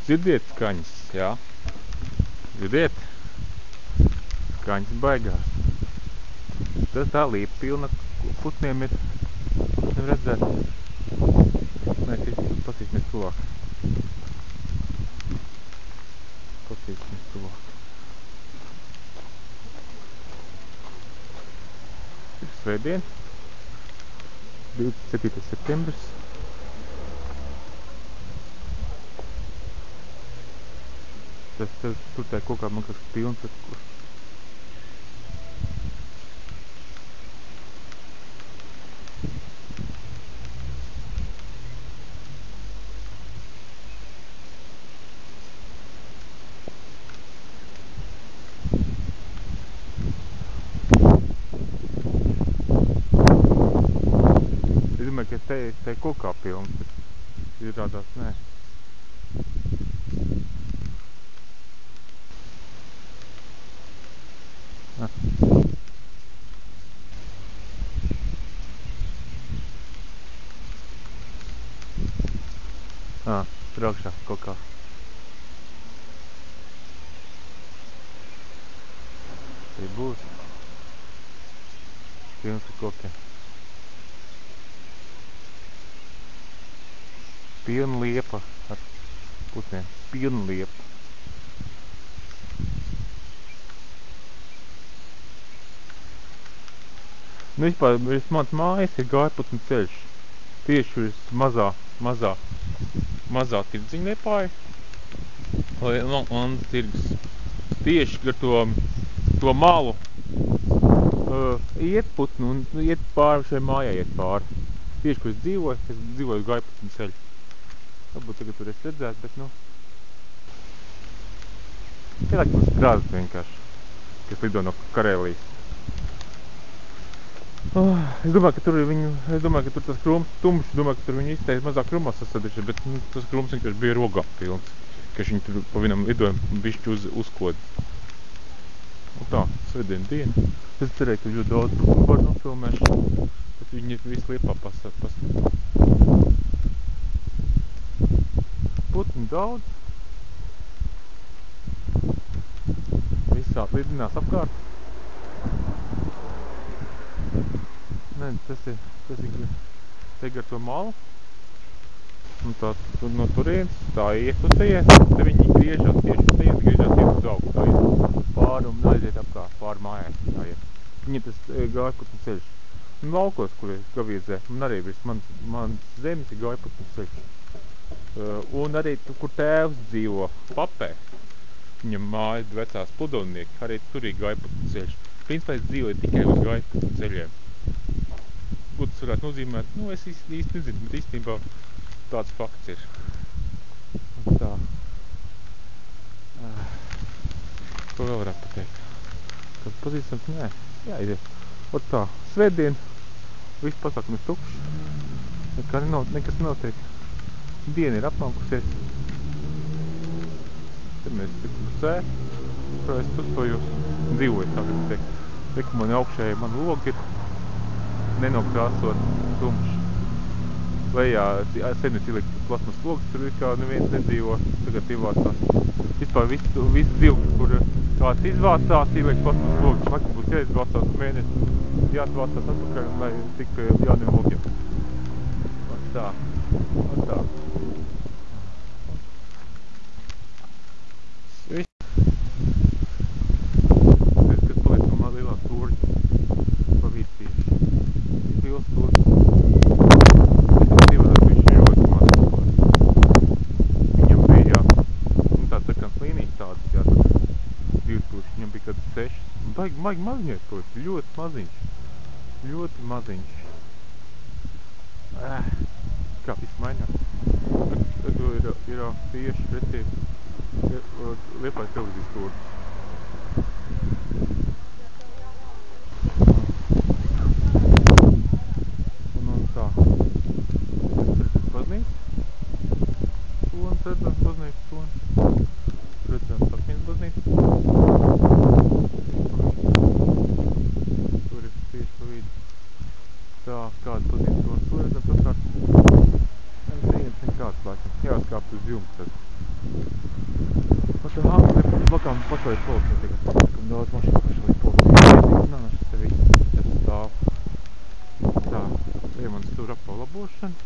Dzirdiet skaņas, jā? Dzirdiet? Skaņas baigās. Tā līpa pilna putniem ir. Nevar redzēt. Nē, pasīsimies tuvāk. Pasīsimies tuvāk. Ir svētdien. 27. septembris. Tur tā kaut kā man kas pilns ar kur. Es domāju, ka te kaut kā pilns, bet izrādās nē. Tur augšā kaut kā. Te būs. Pilns ar kokiem. Pilna liepa ar putniem. Pilna liepa. Nu vispār, mans mājas ir gājputnu ceļš. Tieši uz mazā tirdziņa Liepāja. Un tirgus. Tieši ar to malu iet putnu un iet pāri šai mājai iet pāri. Tieši, kur es dzīvoju gājputnu ceļu. Varbūt tagad tur es redzētu, bet nu... Ielāk mums krāzes vienkārši, kas lido no Karēlijas. Es domāju, ka tur tas krūms tumšs, domāju, ka tur viņi izteikt mazāk krūmās sasaduši, bet tas krūms vienkārši bija rogā pilns, ka viņi tur pa vienam lidojumu bišķi uzkod. Un tā, svētdien diena. Es cerēju, ka ļoti daudz putnu var nofilmēšu, bet viņi visu Liepā paskatā. Putnu daudz. Visā lidinās apkārt. Nē, tas ir te gar to malu. Un tā no turienes, tā iet uz tejiet. Te viņi griežās tieši uz tejiet, griežās iet uz augstu. Tā iet pāri un aiziet apkārt, pāri mājai. Tā iet. Viņi tas gājputnu ceļš. Un laukos, kur ir Gaviedzē, man arī virs mans zemes ir gājputnu ceļš. Un arī kur tēvs dzīvo Papē, viņam mājas vecās pludonnieki, arī tur ir gājputnu ceļš. Principā es dzīvoju tikai uz gājputnu ceļiem. Ko tas varētu nozīmēt? Nu, es īsti nezinu, bet īstenībā tāds fakts ir. Un tā. Ko vēl varētu pateikt? Kāds pazīstams? Nē, jāiziet. Ot tā, svētdien, viss pasākums tukšs. Nekas nenotiek. Diena ir apmaukusies. Te mēs sēt. Kurā es pustojos dzīvoju, tā kā teikt. Reku man augšēji, man logi ir nenokrāsot tumšs. Lejā senēc ielikt plasmas logs, tur kā neviens nedzīvo, tagad ievācās. Vispār viss dzīvokļi, kur kāds izvācās, ielikt plasmas logs. Vakar būs jāizvācās mēnesi, jāatvācās atpakaļ, lai tik pie jauniem logiem. Un tā. Maigi maziņais kaut, ļoti maziņš. Kā viss mainās. Tagad ir tieši pretī Liepājas televīzijas stūris. Un tā. Es redzētu baznīcu. Sonis redzētu baznīcu, sonis. Redzētu Sakmīnas baznīcu. Tā, kāda pazīmes to redzam, tas kāds. Nekāds, laikam. Jāskāpt uz jumta tad. Pašlaik policija tagad. Kam daudz mašīnu pašlaik policija. Nāš te viņi. Es stāvu. Tā. Te ir mans stūra apalabošana.